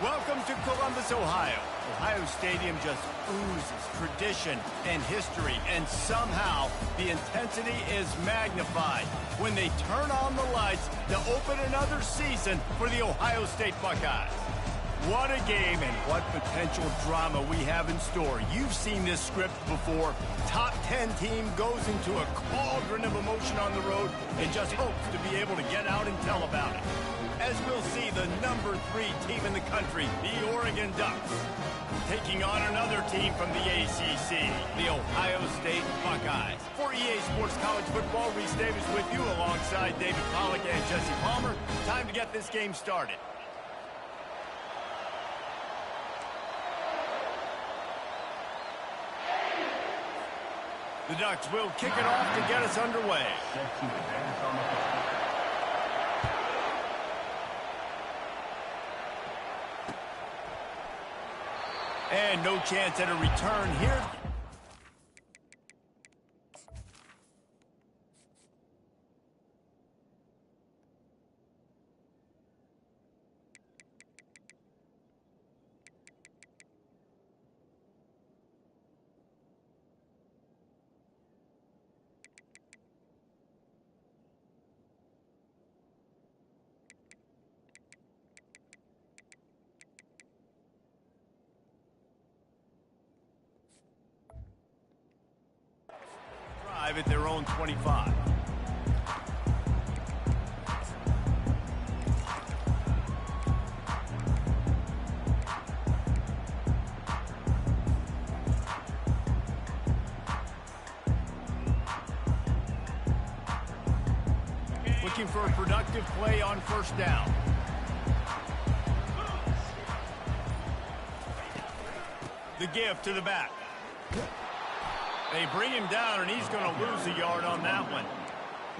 Welcome to Columbus, Ohio. Ohio Stadium just oozes tradition and history, and somehow the intensity is magnified when they turn on the lights to open another season for the Ohio State Buckeyes. What a game and what potential drama we have in store. You've seen this script before. Top 10 team goes into a cauldron of emotion on the road and just hopes to be able to get out and tell about it. As we'll see the number 3 team in the country, the Oregon Ducks, taking on another team from the ACC, the Ohio State Buckeyes. For EA Sports College Football, Reese Davis with you alongside David Pollack and Jesse Palmer. Time to get this game started. The Ducks will kick it off to get us underway. And no chance at a return here. At their own 25. Looking for a productive play on first down. The give to the back. They bring him down, and he's going to lose a yard on that one.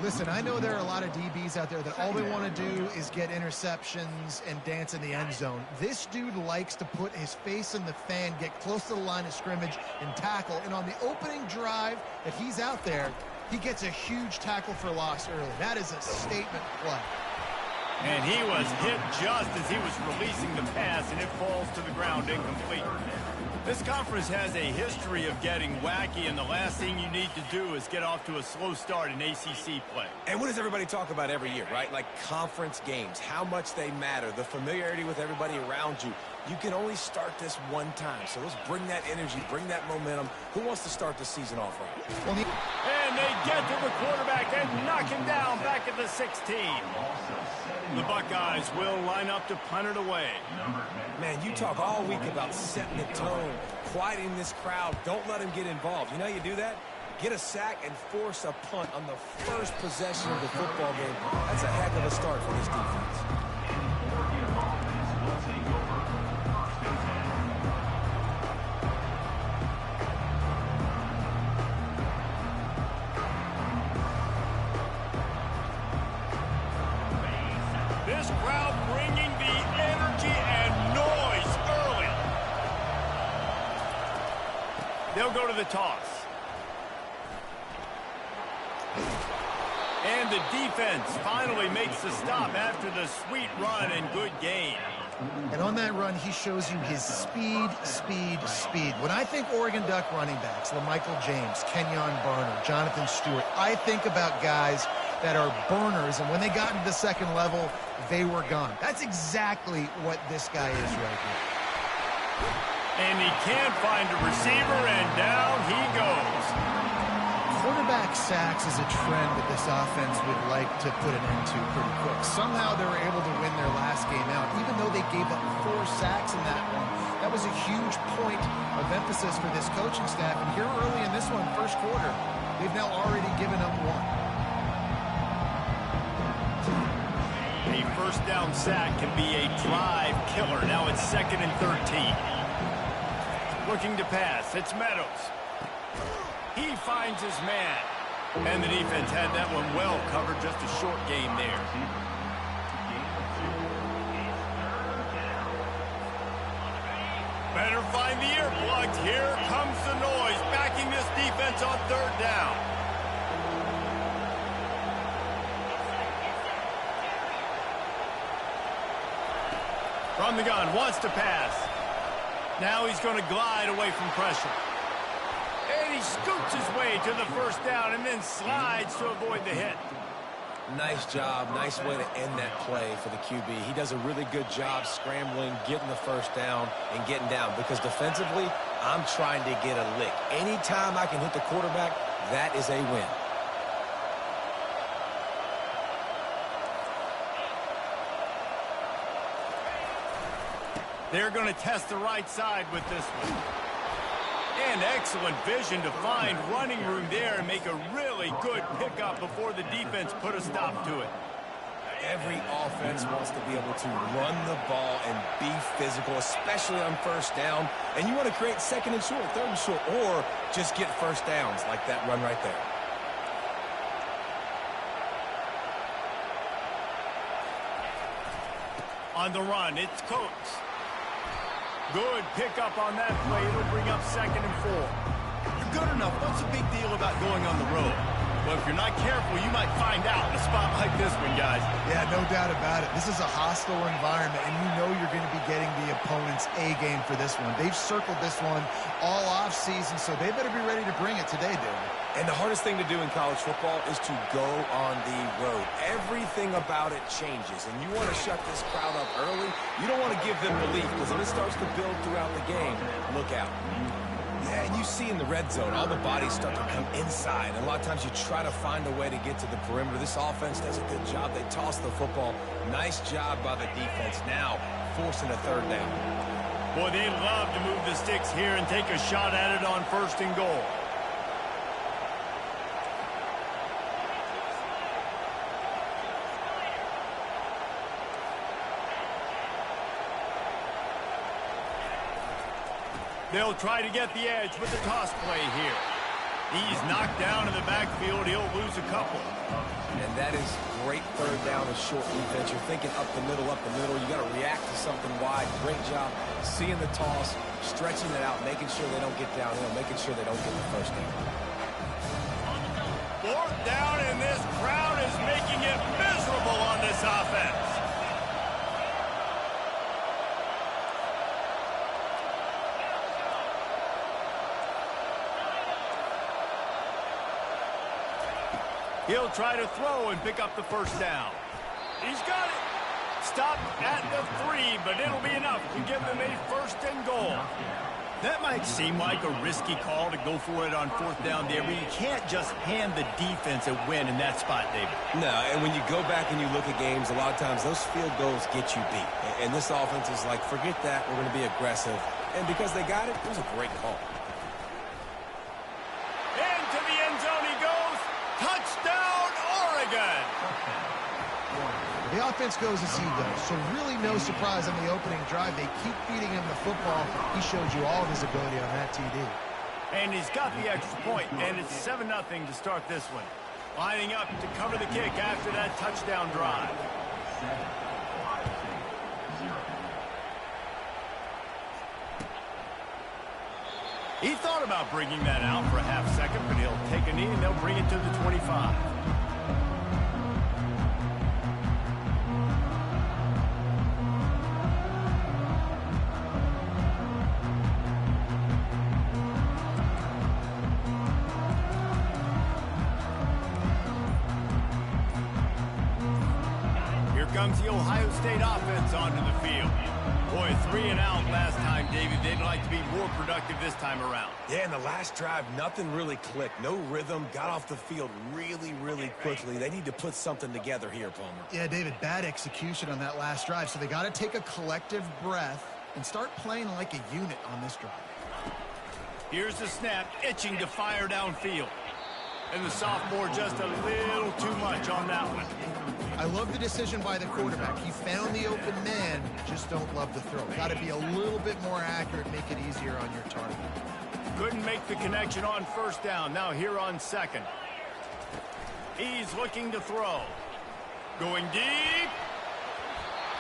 Listen, I know there are a lot of DBs out there that all they want to do is get interceptions and dance in the end zone. This dude likes to put his face in the fan, get close to the line of scrimmage, and tackle. And on the opening drive that he's out there, he gets a huge tackle for loss early. That is a statement play. And he was hit just as he was releasing the pass, and it falls to the ground incomplete. This conference has a history of getting wacky, and the last thing you need to do is get off to a slow start in ACC play. And what does everybody talk about every year, right? Like conference games, how much they matter, the familiarity with everybody around you. You can only start this one time, so let's bring that energy, bring that momentum. Who wants to start the season off right? And they get to the quarterback and knock him down back at the 16. The Buckeyes will line up to punt it away. Man, you talk all week about setting the tone, quieting this crowd. Don't let them get involved. You know how you do that? Get a sack and force a punt on the first possession of the football game. That's a heck of a start for this defense. This crowd bringing the energy and noise early. They'll go to the toss. And the defense finally makes the stop after the sweet run and good gain. And on that run, he shows you his speed, speed, speed. When I think Oregon Duck running backs, LaMichael James, Kenyon Barner, Jonathan Stewart, I think about guys that are burners, and when they got into the second level, they were gone. That's exactly what this guy is right here. And he can't find a receiver, and down he goes. Quarterback sacks is a trend that this offense would like to put an end to pretty quick. Somehow they were able to win their last game out, even though they gave up 4 sacks in that one. That was a huge point of emphasis for this coaching staff. And here early in this one, first quarter, they've now already given up 1. A first down sack can be a drive killer. Now it's 2nd and 13. Looking to pass. It's Meadows. He finds his man. And the defense had that one well covered. Just a short game there. Better find the earplugs. Here comes the noise. Backing this defense on 3rd down. From the gun, wants to pass. Now he's going to glide away from pressure. And he scoots his way to the first down and then slides to avoid the hit. Nice job. Nice way to end that play for the QB. He does a really good job scrambling, getting the first down, and getting down. Because defensively, I'm trying to get a lick. Anytime I can hit the quarterback, that is a win. They're going to test the right side with this one. And excellent vision to find running room there and make a really good pickup before the defense put a stop to it. Every offense wants to be able to run the ball and be physical, especially on first down. And you want to create second and short, third and short, or just get first downs like that run right there. On the run, it's Coates. Good pickup on that play. It'll bring up 2nd and 4. You're good enough. What's the big deal about going on the road? Well, if you're not careful, you might find out in a spot like this one, guys. Yeah, no doubt about it. This is a hostile environment, and you know you're going to be getting the opponent's A game for this one. They've circled this one all offseason, so they better be ready to bring it today, David. And the hardest thing to do in college football is to go on the road. Everything about it changes, and you want to shut this crowd up early. You don't want to give them relief, because if it starts to build throughout the game, look out. Yeah, and you see in the red zone, all the bodies start to come inside. And a lot of times you try to find a way to get to the perimeter. This offense does a good job. They toss the football. Nice job by the defense. Now, forcing a 3rd down. Boy, they love to move the sticks here and take a shot at it on 1st and goal. They'll try to get the edge with the toss play here. He's knocked down in the backfield. He'll lose a couple. And that is great 3rd down and short defense. You're thinking up the middle, up the middle. You got to react to something wide. Great job seeing the toss, stretching it out, making sure they don't get downhill, making sure they don't get the first down. 4th down, and this crowd is making it miserable on this offense. He'll try to throw and pick up the first down. He's got it. Stop at the 3, but it'll be enough to give them a 1st and goal. That might seem like a risky call to go for it on 4th down there, but you can't just hand the defense a win in that spot, David. No, and when you go back and you look at games, a lot of times those field goals get you beat. And this offense is like, forget that, we're going to be aggressive. And because they got it, it was a great call. Into the end zone he goes. Touchdown, Oregon! The offense goes as he goes, so really no surprise on the opening drive. They keep feeding him the football. He showed you all of his ability on that TD. And he's got the extra point, and it's 7-0 to start this one. Lining up to cover the kick after that touchdown drive. He thought about bringing that out for a half second, but he'll take a knee and they'll bring it to the 25. Here comes the Ohio State offense onto the field. Boy, 3 and out last time, David. They'd like to be more productive this time around. Yeah, in the last drive, nothing really clicked. No rhythm, got off the field really, really quickly. They need to put something together here, Palmer. Yeah, David, bad execution on that last drive, so they got to take a collective breath and start playing like a unit on this drive. Here's the snap, itching to fire downfield. And the sophomore just a little too much on that one. I love the decision by the quarterback. He found the open man, just don't love the throw. Got to be a little bit more accurate, make it easier on your target. Couldn't make the connection on 1st down. Now here on 2nd. He's looking to throw. Going deep.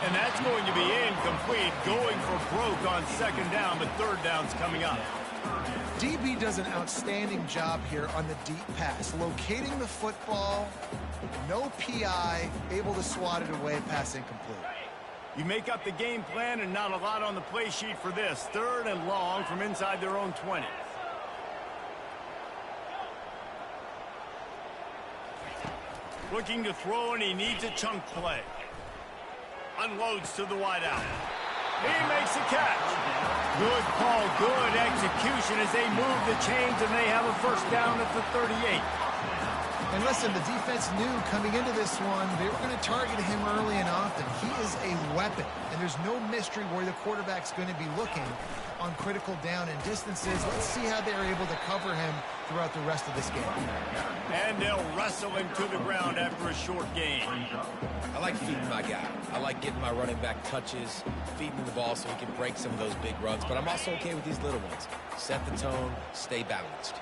And that's going to be incomplete. Going for broke on 2nd down, but 3rd down's coming up. DB does an outstanding job here on the deep pass. Locating the football, no PI, able to swat it away, pass incomplete. You make up the game plan and not a lot on the play sheet for this. 3rd and long from inside their own 20. Looking to throw, and he needs a chunk play. Unloads to the wideout. He makes a catch. Good call, good execution as they move the chains, and they have a first down at the 38. And listen, the defense knew coming into this one, they were going to target him early and often. He is a weapon, and there's no mystery where the quarterback's going to be looking on critical down and distances. Let's see how they're able to cover him throughout the rest of this game. And they'll wrestle him to the ground after a short gain. I like feeding my guy. I like getting my running back touches, feeding him the ball so he can break some of those big runs. But I'm also okay with these little ones. Set the tone, stay balanced.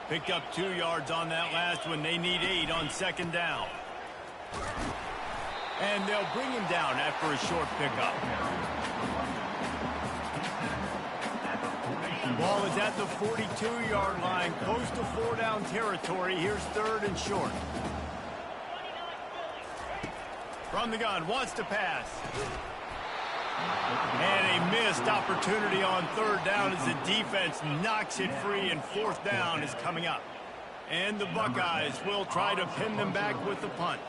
Picked up 2 yards on that last one. They need 8 on 2nd down. And they'll bring him down after a short pickup. Ball is at the 42-yard line, close to 4-down territory. Here's 3rd and short. From the gun, wants to pass. And a missed opportunity on 3rd down as the defense knocks it free, and 4th down is coming up. And the Buckeyes will try to pin them back with the punt.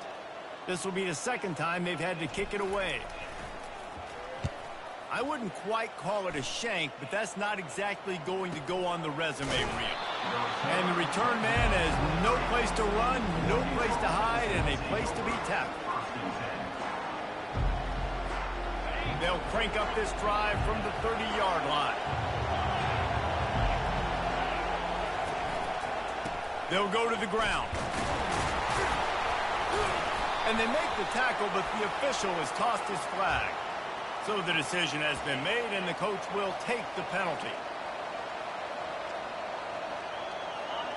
This will be the 2nd time they've had to kick it away. I wouldn't quite call it a shank, but that's not exactly going to go on the resume reel. And the return man has no place to run, no place to hide, and a place to be tackled. They'll crank up this drive from the 30-yard line. They'll go to the ground. And they make the tackle, but the official has tossed his flag. So the decision has been made, and the coach will take the penalty.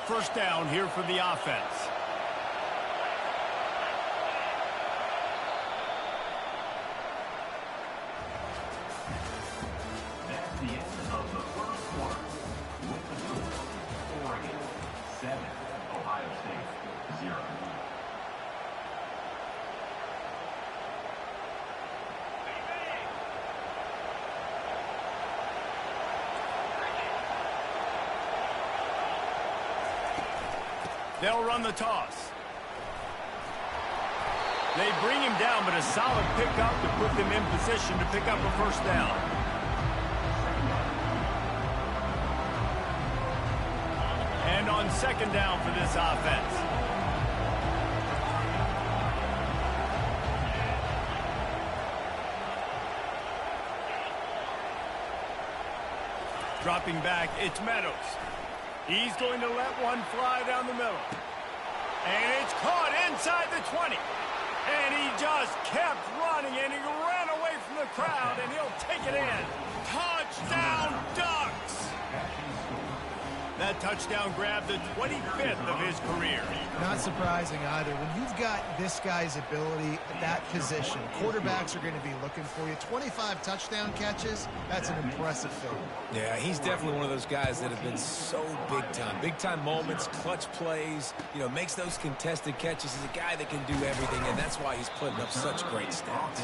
First down here for the offense. That's the end of the first quarter. With the score, Oregon 7, Ohio State 0. They'll run the toss. They bring him down, but a solid pickup to put them in position to pick up a first down. And on 2nd down for this offense. Dropping back, it's Meadows. He's going to let one fly down the middle. And it's caught inside the 20. And he just kept running, and he ran away from the crowd, and he'll take it in. Touchdown, Ducks! That touchdown grabbed the 25th of his career. Not surprising either. When you've got this guy's ability at that position, quarterbacks are going to be looking for you. 25 touchdown catches, that's an impressive feat. Yeah, he's definitely one of those guys that have been so big time. Big time moments, clutch plays, you know, makes those contested catches. He's a guy that can do everything, and that's why he's putting up such great stats.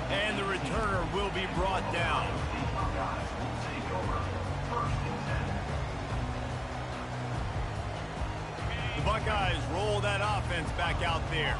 And the returner will be brought down. The Buckeyes roll that offense back out there.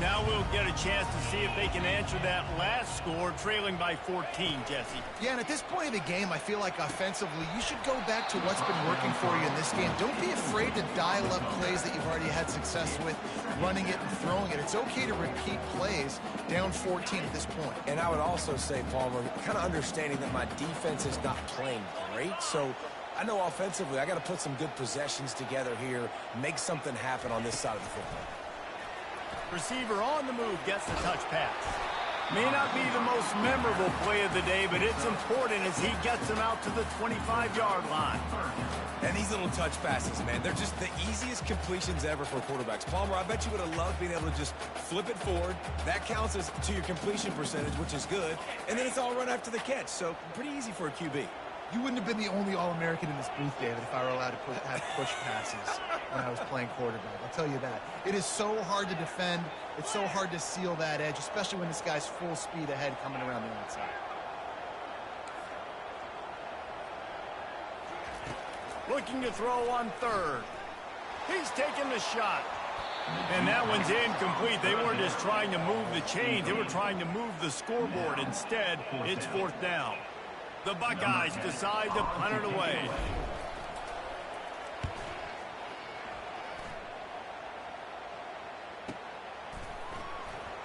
Now we'll get a chance to see if they can answer that last score, trailing by 14, Jesse. Yeah, and at this point of the game, I feel like offensively, you should go back to what's been working for you in this game. Don't be afraid to dial up plays that you've already had success with, running it and throwing it. It's okay to repeat plays down 14 at this point. And I would also say, Palmer, kind of understanding that my defense is not playing great, so I know offensively I got to put some good possessions together here, make something happen on this side of the football. Receiver on the move gets the touch pass. May not be the most memorable play of the day, but it's important as he gets him out to the 25-yard line. And these little touch passes, man, they're just the easiest completions ever for quarterbacks. Palmer, I bet you would have loved being able to just flip it forward. That counts as to your completion percentage, which is good. And then it's all run after the catch, so pretty easy for a QB. You wouldn't have been the only All-American in this booth, David, if I were allowed to have push passes when I was playing quarterback. I'll tell you that. It is so hard to defend. It's so hard to seal that edge, especially when this guy's full speed ahead coming around the outside. Looking to throw on third. He's taking the shot. And that one's incomplete. They weren't just trying to move the chains. They were trying to move the scoreboard. Instead, it's fourth down. The Buckeyes decide to punt it away.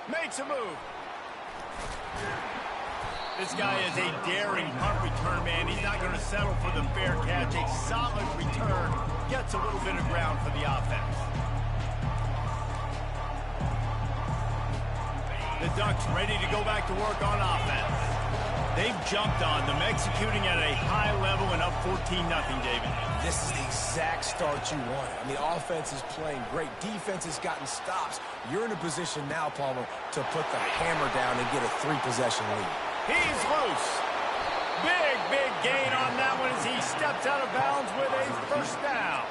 Makes a move. This guy is a daring punt return man. He's not going to settle for the fair catch. A solid return. Gets a little bit of ground for the offense. The Ducks ready to go back to work on offense. They've jumped on them, executing at a high level and up 14-0, David. This is the exact start you want. I mean, offense is playing great. Defense has gotten stops. You're in a position now, Palmer, to put the hammer down and get a 3-possession lead. He's loose. Big gain on that one as he steps out of bounds with a first down.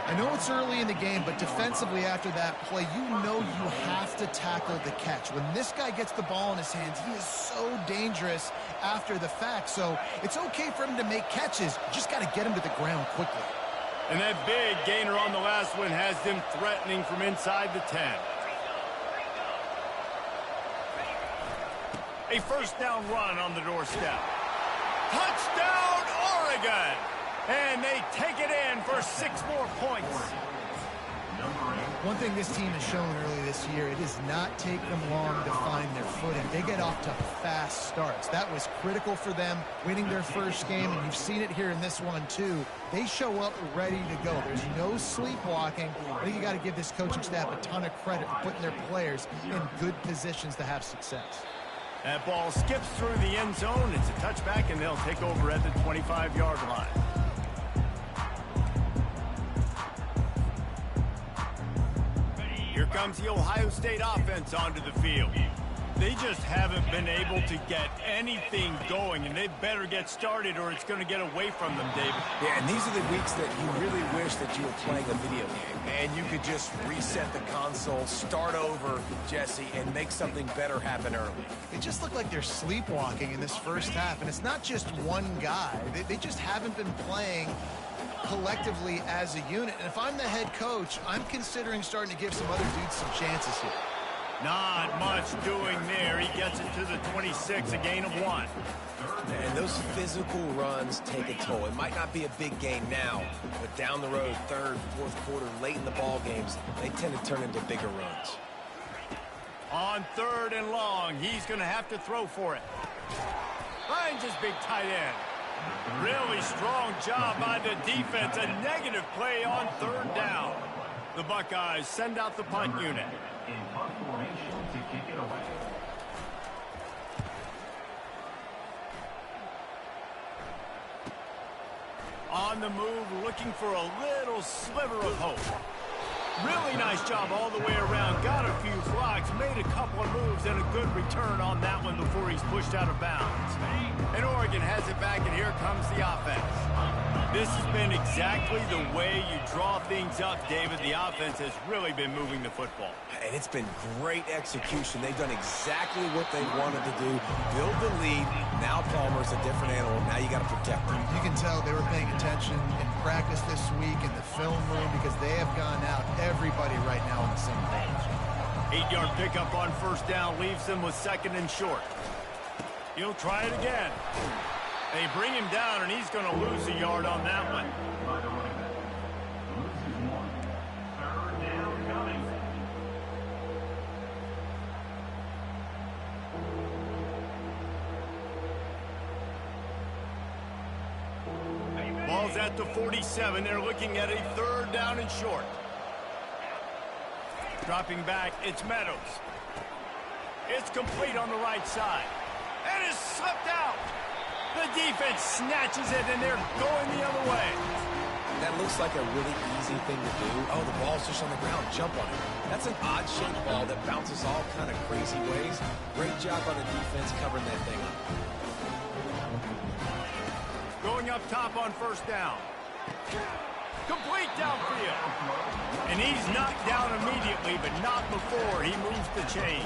I know it's early in the game, but defensively after that play, you know you have to tackle the catch. When this guy gets the ball in his hands, he is so dangerous after the fact. So it's okay for him to make catches. You just got to get him to the ground quickly. And that big gainer on the last one has them threatening from inside the 10. A first down run on the doorstep. Touchdown, Oregon! And they take it in for 6 more points. One thing this team has shown early this year, it does not take them long to find their footing. They get off to fast starts. That was critical for them, winning their first game, and you've seen it here in this one too. They show up ready to go. There's no sleepwalking. I think you got to give this coaching staff a ton of credit for putting their players in good positions to have success. That ball skips through the end zone. It's a touchback, and they'll take over at the 25-yard line. Here comes the Ohio State offense onto the field. They just haven't been able to get anything going, and they better get started or it's going to get away from them, David. Yeah, and these are the weeks that you really wish that you were playing a video game and you could just reset the console, start over, Jesse, and make something better happen early. It just looked like they're sleepwalking in this first half, and it's not just one guy. They just haven't been playing collectively as a unit. And if I'm the head coach, I'm considering starting to give some other dudes some chances here. Not much doing there. He gets it to the 26, a gain of 1. And those physical runs take a toll. It might not be a big game now, but down the road, third, fourth quarter, late in the ball games, they tend to turn into bigger runs. On 3rd and long, he's going to have to throw for it. Finds his big tight end. Really strong job by the defense. A negative play on 3rd down. The Buckeyes send out the punt unit. In punt formation to kick it away. On the move, looking for a little sliver of hope. Really nice job all the way around. Got a few blocks, made a couple of moves, and a good return on that one before he's pushed out of bounds. And Oregon has it back, and here comes the offense. This has been exactly the way you draw things up, David. The offense has really been moving the football. And it's been great execution. They've done exactly what they wanted to do. Build the lead. Now Palmer's a different animal. Now you got to protect him. You can tell they were paying attention in practice this week in the film room because they have gone out, everybody right now on the same page. 8-yard pickup on 1st down leaves them with 2nd and short. He'll try it again. They bring him down, and he's going to lose a yard on that one. By the running back. Loses 1. 3rd down coming. Ball's at the 47. They're looking at a 3rd down and short. Dropping back, it's Meadows. It's complete on the right side. And it's slipped out. The defense snatches it, and they're going the other way. That looks like a really easy thing to do. Oh, the ball's just on the ground. Jump on it. That's an odd-shaped ball that bounces all kind of crazy ways. Great job on the defense covering that thing up. Going up top on first down. Complete downfield. And he's knocked down immediately, but not before he moves the chains.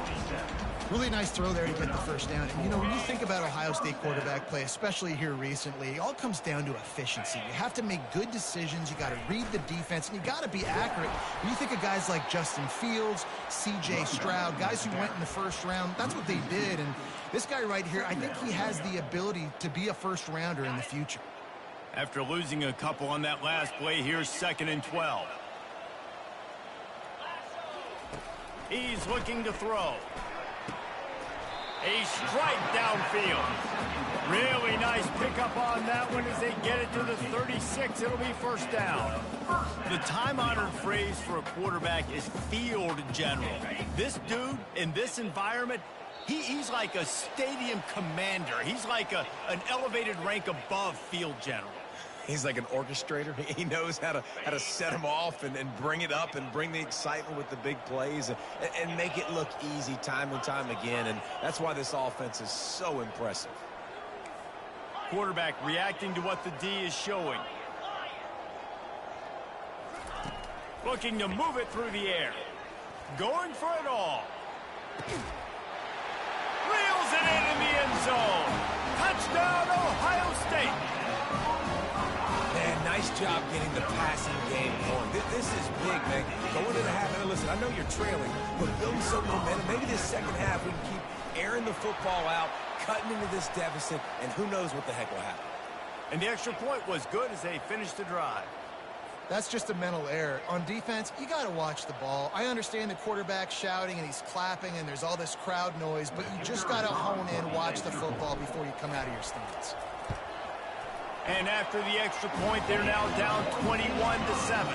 Really nice throw there to get the first down. And, you know, when you think about Ohio State quarterback play, especially here recently, it all comes down to efficiency. You have to make good decisions. You got to read the defense, and you got to be accurate. When you think of guys like Justin Fields, C.J. Stroud, guys who went in the first round, that's what they did. And this guy right here, I think he has the ability to be a first-rounder in the future. After losing a couple on that last play, here's 2nd and 12. He's looking to throw. A strike downfield. Really nice pickup on that one as they get it to the 36. It'll be first down. The time-honored phrase for a quarterback is field general. This dude in this environment, he's like a stadium commander. He's like an elevated rank above field general. He's like an orchestrator. He knows how to set them off and bring it up and bring the excitement with the big plays and make it look easy time and time again. And that's why this offense is so impressive. Quarterback reacting to what the D is showing. Looking to move it through the air. Going for it all. Reels it in the end zone. Touchdown, Ohio State. Man, nice job getting the passing game going. This is big, man. Going into the half, and listen, I know you're trailing, but building some momentum. Maybe this second half we can keep airing the football out, cutting into this deficit, and who knows what the heck will happen. And the extra point was good as they finished the drive. That's just a mental error. On defense, you got to watch the ball. I understand the quarterback shouting and he's clapping and there's all this crowd noise, but you just got to hone in, watch the football before you come out of your stance. And after the extra point, they're now down 21-7.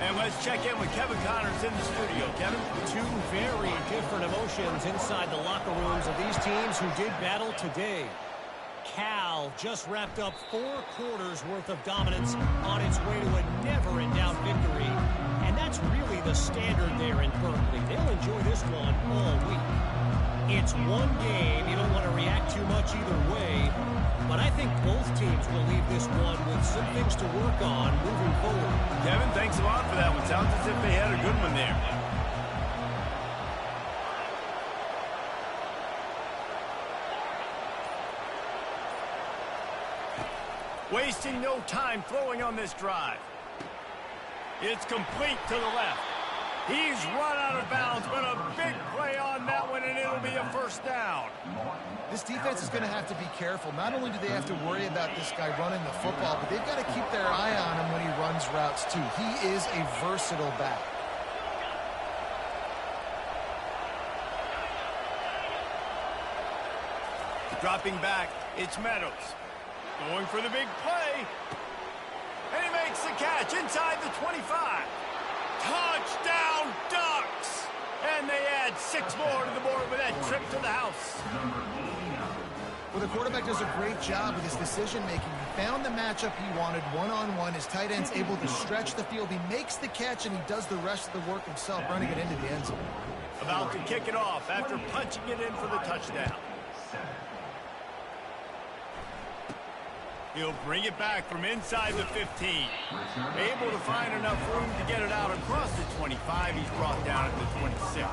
And let's check in with Kevin Connors in the studio. Kevin? Two very different emotions inside the locker rooms of these teams who did battle today. Cal just wrapped up 4 quarters worth of dominance on its way to a never-in-doubt victory. And that's really the standard there in Berkeley. They'll enjoy this one all week. It's one game. You don't want to react too much either way. But I think both teams will leave this one with some things to work on moving forward. Kevin, thanks a lot for that one. Sounds as if they had a good one there. Wasting no time throwing on this drive. It's complete to the left. He's run out of bounds, but a big play on that one, and it'll be a first down. This defense is going to have to be careful. Not only do they have to worry about this guy running the football, but they've got to keep their eye on him when he runs routes, too. He is a versatile back. Dropping back, it's Meadows. Going for the big play. And he makes the catch inside the 25. Touchdown, Ducks! And they add 6 more to the board with that trip to the house. Well, the quarterback does a great job with his decision-making. He found the matchup he wanted one-on-one. His tight end's able to stretch the field. He makes the catch, and he does the rest of the work himself, running it into the end zone. About to kick it off after punching it in for the touchdown. He'll bring it back from inside the 15. Able to find enough room to get it out across the 25. He's brought down at the 26.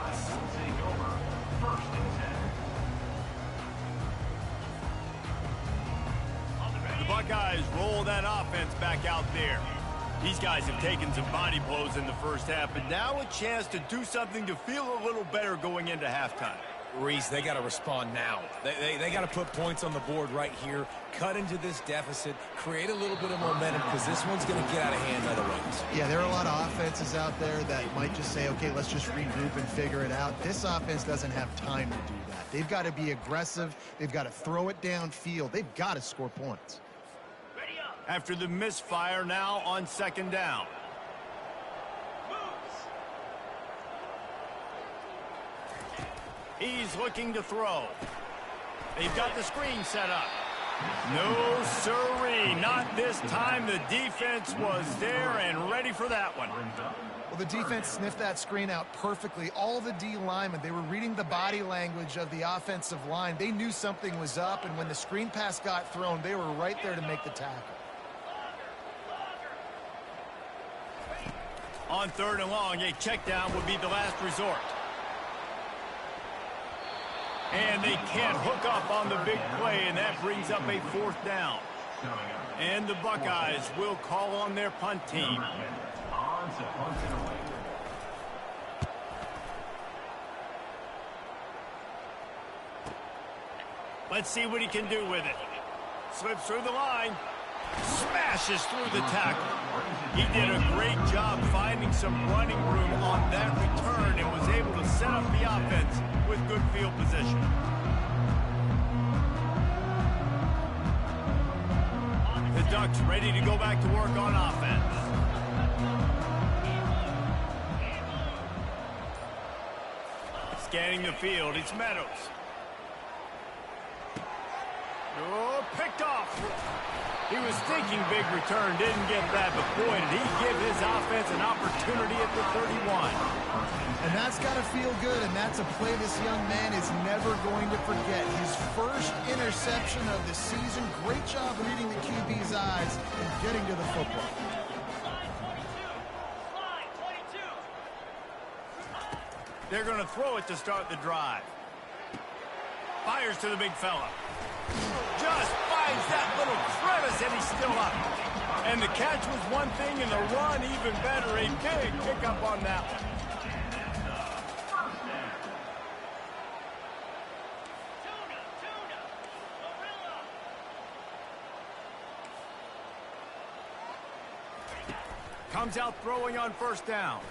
The Buckeyes roll that offense back out there. These guys have taken some body blows in the first half, but now a chance to do something to feel a little better going into halftime. Reese, they got to respond now. They got to put points on the board right here, cut into this deficit, create a little bit of momentum, because this one's going to get out of hand otherwise. Yeah, there are a lot of offenses out there that might just say, okay, let's just regroup and figure it out. This offense doesn't have time to do that. They've got to be aggressive. They've got to throw it downfield. They've got to score points. After the misfire, now on second down. He's looking to throw. They've got the screen set up. No siree, not this time. The defense was there and ready for that one. Well, the defense sniffed that screen out perfectly. All the D linemen, they were reading the body language of the offensive line. They knew something was up, and when the screen pass got thrown, they were right there to make the tackle. On 3rd and long, a check down would be the last resort. And they can't hook up on the big play, and that brings up a 4th down. And the Buckeyes will call on their punt team. Let's see what he can do with it. Slips through the line. Smashes through the tackle. He did a great job finding some running room on that return and was able to set up the offense with good field position. The Ducks ready to go back to work on offense. Scanning the field, it's Meadows. Oh, picked off. He was thinking big return, didn't get that, but boy, did he give his offense an opportunity at the 31. And that's got to feel good, and that's a play this young man is never going to forget. His first interception of the season. Great job reading the QB's eyes and getting to the football. They're going to throw it to start the drive. Fires to the big fella. Just finds that little crevice, and he's still up. And the catch was one thing, and the run even better. A big pickup on that one. Comes out throwing on 1st down.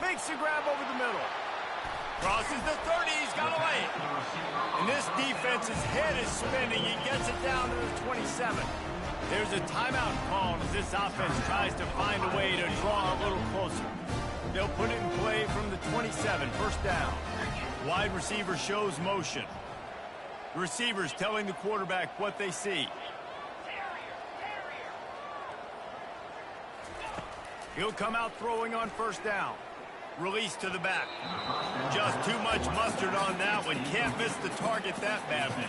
Makes the grab over the middle. Crosses the 30, he's got to lay it. And this defense's head is spinning. He gets it down to the 27. There's a timeout called as this offense tries to find a way to draw a little closer. They'll put it in play from the 27, 1st down. Wide receiver shows motion. Receivers telling the quarterback what they see. He'll come out throwing on 1st down. Release to the back. Just too much mustard on that one. Can't miss the target that badly.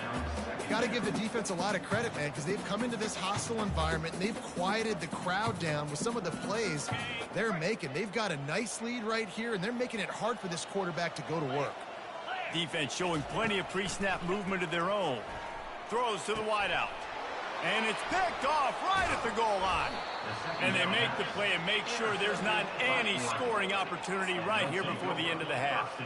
Got to give the defense a lot of credit, man, because they've come into this hostile environment and they've quieted the crowd down with some of the plays they're making. They've got a nice lead right here, and they're making it hard for this quarterback to go to work. Defense showing plenty of pre-snap movement of their own. Throws to the wideout. And it's picked off right at the goal line. And they make the play and make sure there's not any scoring opportunity right here before the end of the half.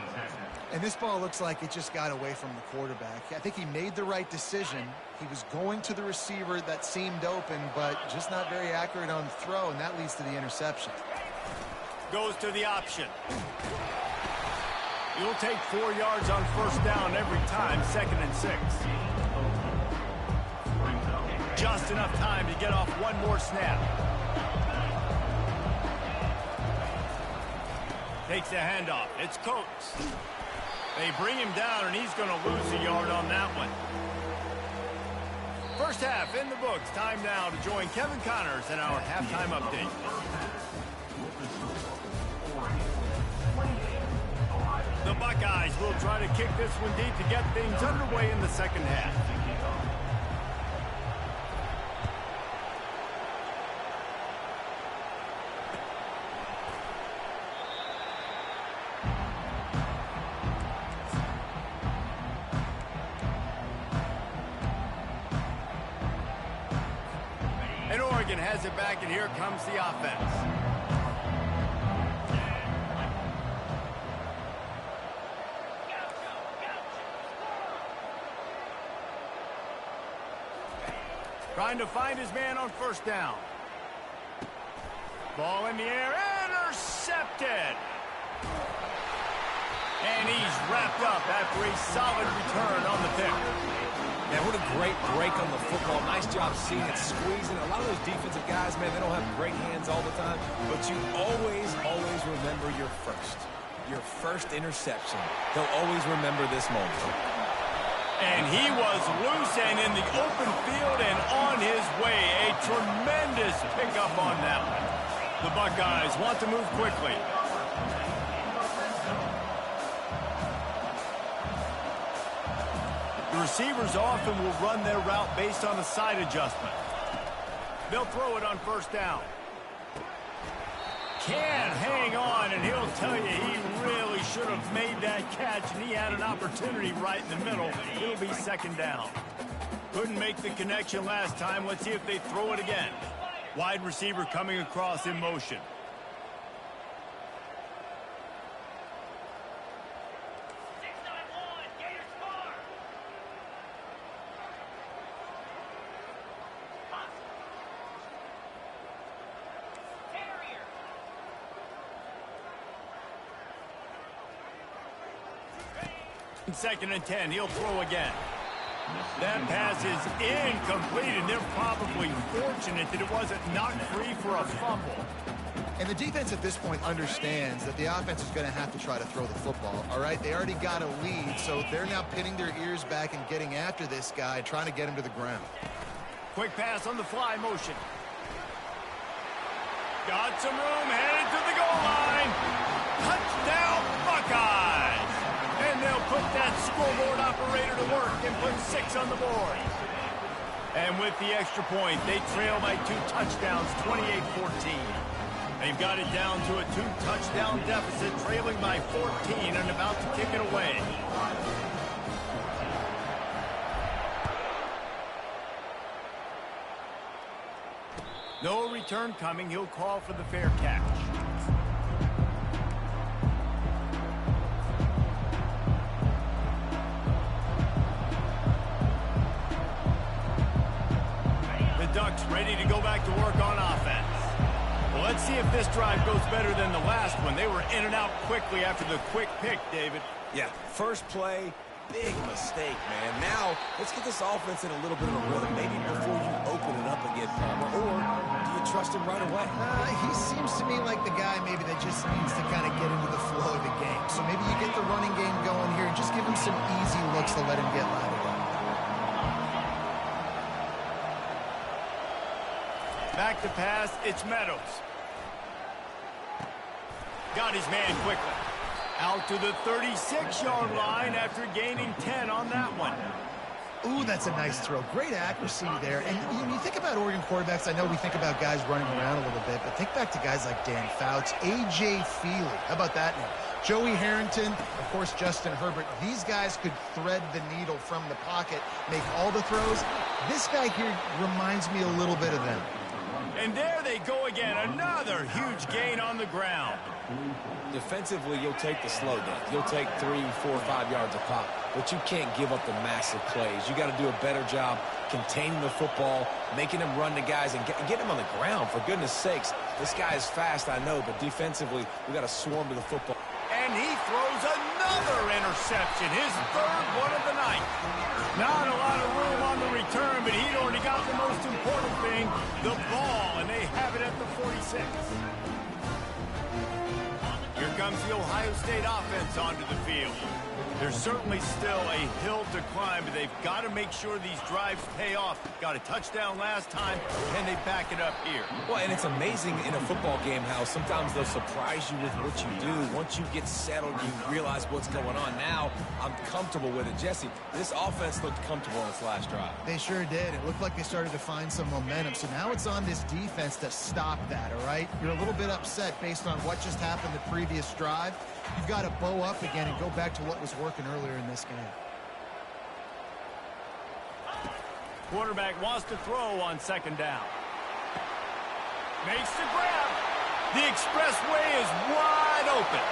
And this ball looks like it just got away from the quarterback. I think he made the right decision. He was going to the receiver that seemed open, but just not very accurate on the throw, and that leads to the interception. Goes to the option. You'll take 4 yards on 1st down every time, 2nd and 6. Just enough time to get off one more snap. Takes the handoff. It's Coates. They bring him down, and he's going to lose a yard on that one. 1st half in the books. Time now to join Kevin Connors in our halftime update. The Buckeyes will try to kick this one deep to get things underway in the 2nd half. And Oregon has it back, and here comes the offense. Trying to find his man on 1st down. Ball in the air, intercepted. And he's wrapped up after a solid return on the pick. Man, what a great break on the football. Nice job seeing it, squeezing. A lot of those defensive guys, man, they don't have great hands all the time, but you always remember your first interception. They'll always remember this moment. And he was loose and in the open field and on his way. A tremendous pickup on that one. The Buckeyes want to move quickly. The receivers often will run their route based on a side adjustment. They'll throw it on first down. Can't hang on, and he'll tell you he really should have made that catch, and he had an opportunity right in the middle. It'll be second down. Couldn't make the connection last time. Let's see if they throw it again. Wide receiver coming across in motion. Second and 10, he'll throw again. That pass is incomplete, and they're probably fortunate that it wasn't knocked free for a fumble. And the defense at this point understands that the offense is going to have to try to throw the football, all right? They already got a lead, so they're now pinning their ears back and getting after this guy, trying to get him to the ground. Quick pass on the fly motion. Got some room, headed to the goal line. Touchdown, Buckeyes! And they'll put that scoreboard operator to work and put 6 on the board. And with the extra point, they trail by 2 touchdowns, 28-14. They've got it down to a 2-touchdown deficit, trailing by 14 and about to kick it away. No return coming. He'll call for the fair catch. Ducks ready to go back to work on offense. Well, let's see if this drive goes better than the last one. They were in and out quickly after the quick pick, David. Yeah, first play, big mistake, man. Now, let's get this offense in a little bit of a rhythm, maybe before you open it up again, Palmer. Or do you trust him right away? He seems to me like the guy maybe that just needs to kind of get into the flow of the game. So maybe you get the running game going here and just give him some easy looks to let him get lateral. Back to pass, it's Meadows. Got his man quickly. Out to the 36-yard line after gaining 10 on that one. Ooh, that's a nice throw. Great accuracy there. And when you think about Oregon quarterbacks, I know we think about guys running around a little bit, but think back to guys like Dan Fouts, A.J. Feely. How about that name? Joey Harrington, of course, Justin Herbert. These guys could thread the needle from the pocket, make all the throws. This guy here reminds me a little bit of them. And there they go again. Another huge gain on the ground. Defensively, you'll take the slow down. You'll take 3, 4, 5 yards a pop, but you can't give up the massive plays. You got to do a better job containing the football, making them run the guys, and get them on the ground. For goodness sakes, this guy is fast, I know, but defensively, we got to swarm to the football. And he throws another interception, his 3rd one of the night. Not a lot of room on the return, but he'd already got the most important thing, the ball, and they have it at the 46. Here comes the Ohio State offense onto the field. There's certainly still a hill to climb, but they've got to make sure these drives pay off. Got a touchdown last time, and they back it up here. Well, and it's amazing in a football game how sometimes they'll surprise you with what you do. Once you get settled, you realize what's going on. Now, I'm comfortable with it. Jesse, this offense looked comfortable on its last drive. They sure did. It looked like they started to find some momentum. So now it's on this defense to stop that, all right? You're a little bit upset based on what just happened the previous drive. You've got to bow up again and go back to what was working earlier in this game. Quarterback wants to throw on 2nd down. Makes the grab. The expressway is wide open.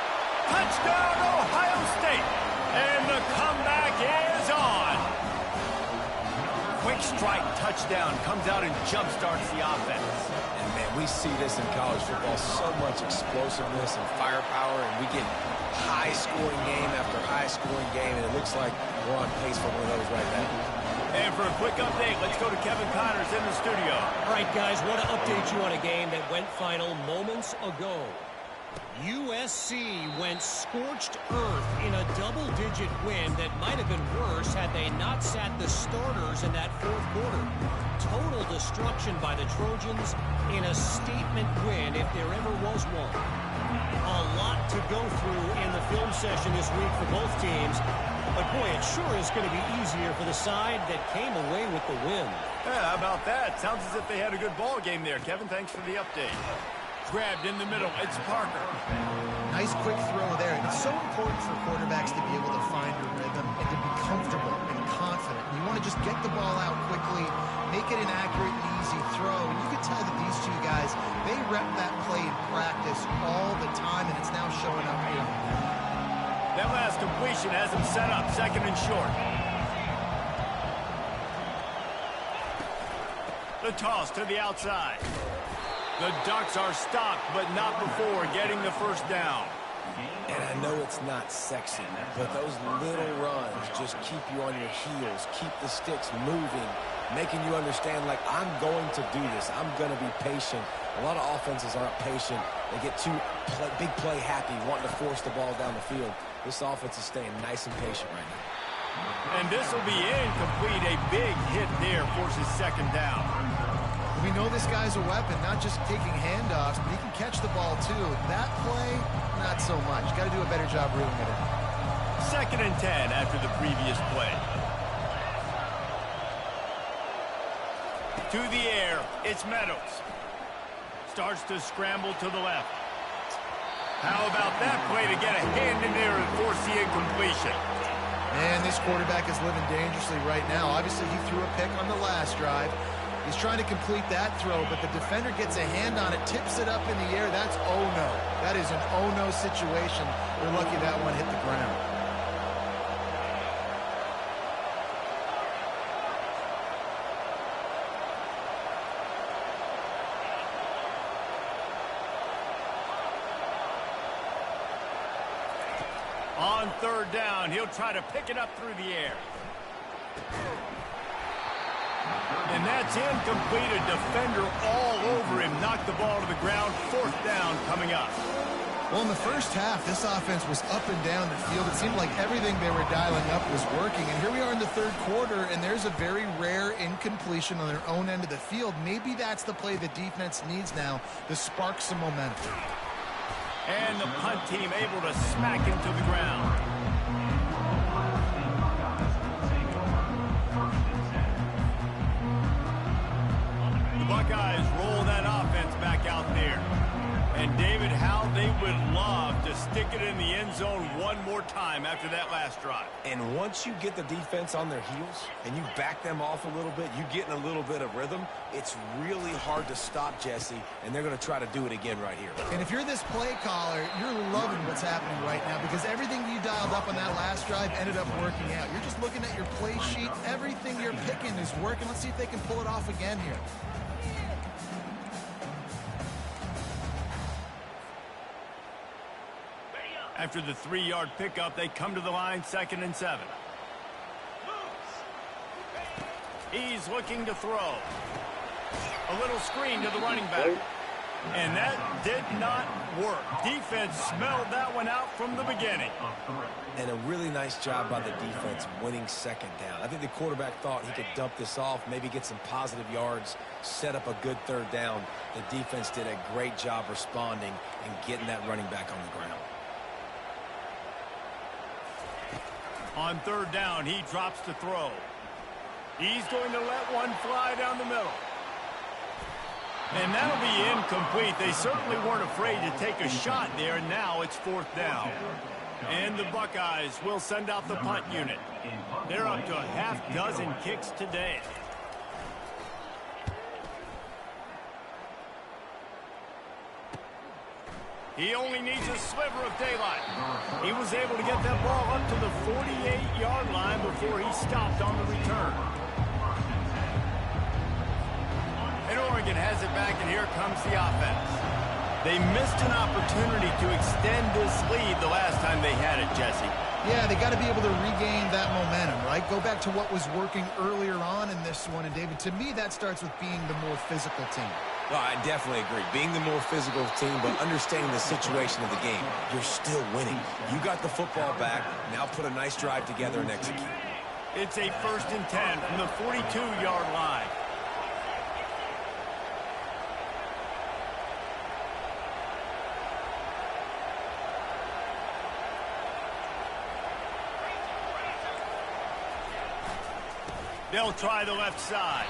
Touchdown, Ohio State. And the comeback is on. Quick strike touchdown comes out and jumpstarts the offense. And, man, we see this in college football, so much explosiveness and firepower, and we get high-scoring game after high-scoring game, and it looks like we're on pace for one of those right now. And for a quick update, let's go to Kevin Connors in the studio. All right, guys, want to update you on a game that went final moments ago. USC went scorched earth in a double-digit win that might have been worse had they not sat the starters in that fourth quarter. Total destruction by the Trojans in a statement win if there ever was one. A lot to go through in the film session this week for both teams. But, boy, it sure is going to be easier for the side that came away with the win. Yeah, how about that? Sounds as if they had a good ball game there. Kevin, thanks for the update. Grabbed in the middle. It's Parker. Nice quick throw there. And it's so important for quarterbacks to be able to find a rhythm and to be comfortable and confident. You want to just get the ball out quickly, make it an accurate and easy throw. And you can tell that these two guys, they rep that play in practice all the time, and it's now showing up here. That last completion has him set up, second and short. The toss to the outside. The Ducks are stopped, but not before getting the first down. And I know it's not sexy, but those little runs just keep you on your heels, keep the sticks moving, making you understand, like, I'm going to do this. I'm going to be patient. A lot of offenses aren't patient. They get too big play happy, wanting to force the ball down the field. This offense is staying nice and patient right now. And this will be incomplete. A big hit there forces second down. We know this guy's a weapon, not just taking handoffs, but he can catch the ball too. That play, not so much. Got to do a better job reeling it in. Second and 10 after the previous play. To the air, it's Meadows. Starts to scramble to the left. How about that play to get a hand in there and force the incompletion? And this quarterback is living dangerously right now. Obviously, he threw a pick on the last drive. He's trying to complete that throw, but the defender gets a hand on it, tips it up in the air. That's oh-no. That is an oh-no situation. We're lucky that one hit the ground. On third down, he'll try to pick it up through the air. And that's incomplete. A defender all over him. Knocked the ball to the ground. Fourth down coming up. Well, in the first half, this offense was up and down the field. It seemed like everything they were dialing up was working. And here we are in the third quarter, and there's a very rare incompletion on their own end of the field. Maybe that's the play the defense needs now to spark some momentum. And the punt team able to smack him to the ground. Buckeyes roll that offense back out there. And, David, how they would love to stick it in the end zone one more time after that last drive. And once you get the defense on their heels and you back them off a little bit, you get in a little bit of rhythm, it's really hard to stop, Jesse, and they're going to try to do it again right here. And if you're this play caller, you're loving what's happening right now because everything you dialed up on that last drive ended up working out. You're just looking at your play sheet. Everything you're picking is working. Let's see if they can pull it off again here. After the 3-yard pickup, they come to the line, 2nd and 7. He's looking to throw. A little screen to the running back. And that did not work. Defense smelled that one out from the beginning. And a really nice job by the defense winning second down. I think the quarterback thought he could dump this off, maybe get some positive yards, set up a good third down. The defense did a great job responding and getting that running back on the ground. On third down, he drops to throw. He's going to let one fly down the middle. And that'll be incomplete. They certainly weren't afraid to take a shot there, and now it's 4th down. And the Buckeyes will send out the punt unit. They're up to a half-dozen kicks today. He only needs a sliver of daylight. He was able to get that ball up to the 48-yard line before he stopped on the return. And Oregon has it back, and here comes the offense. They missed an opportunity to extend this lead the last time they had it, Jesse. Yeah, they got to be able to regain that momentum, right? Go back to what was working earlier on in this one. And, David, to me, that starts with being the more physical team. Well, I definitely agree. Being the more physical team, but understanding the situation of the game, you're still winning. You got the football back. Now put a nice drive together and execute. It's a 1st and 10 from the 42-yard line. They'll try the left side.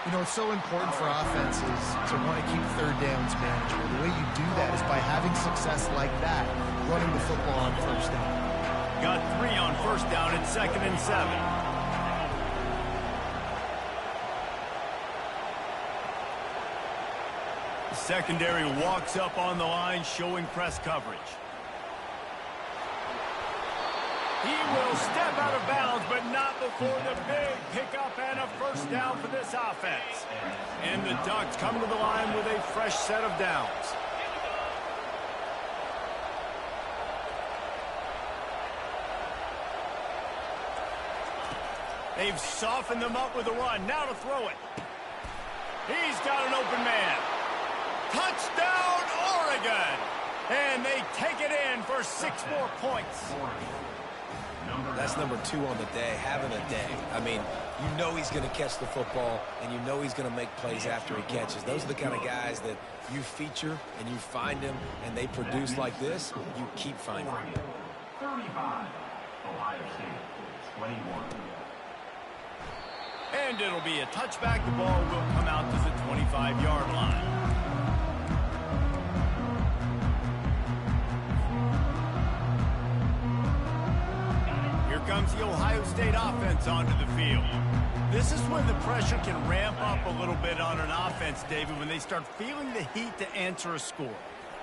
You know, it's so important for offenses to want to keep third downs manageable. The way you do that is by having success like that, running the football on first down. Got 3 on first down and 2nd and 7. The secondary walks up on the line, showing press coverage. He will step out of bounds, but not before the big pickup and a first down for this offense. And the Ducks come to the line with a fresh set of downs. They've softened them up with a run. Now to throw it. He's got an open man. Touchdown, Oregon! And they take it in for 6 more points. That's number 2 on the day, having a day. I mean, you know he's going to catch the football, and you know he's going to make plays after he catches. Those are the kind of guys that you feature and you find them, and they produce like this, you keep finding them. 35, Ohio State, 21. And it'll be a touchback. The ball will come out to the 25-yard line. Comes the Ohio State offense onto the field. This is when the pressure can ramp up a little bit on an offense, David, when they start feeling the heat to answer a score.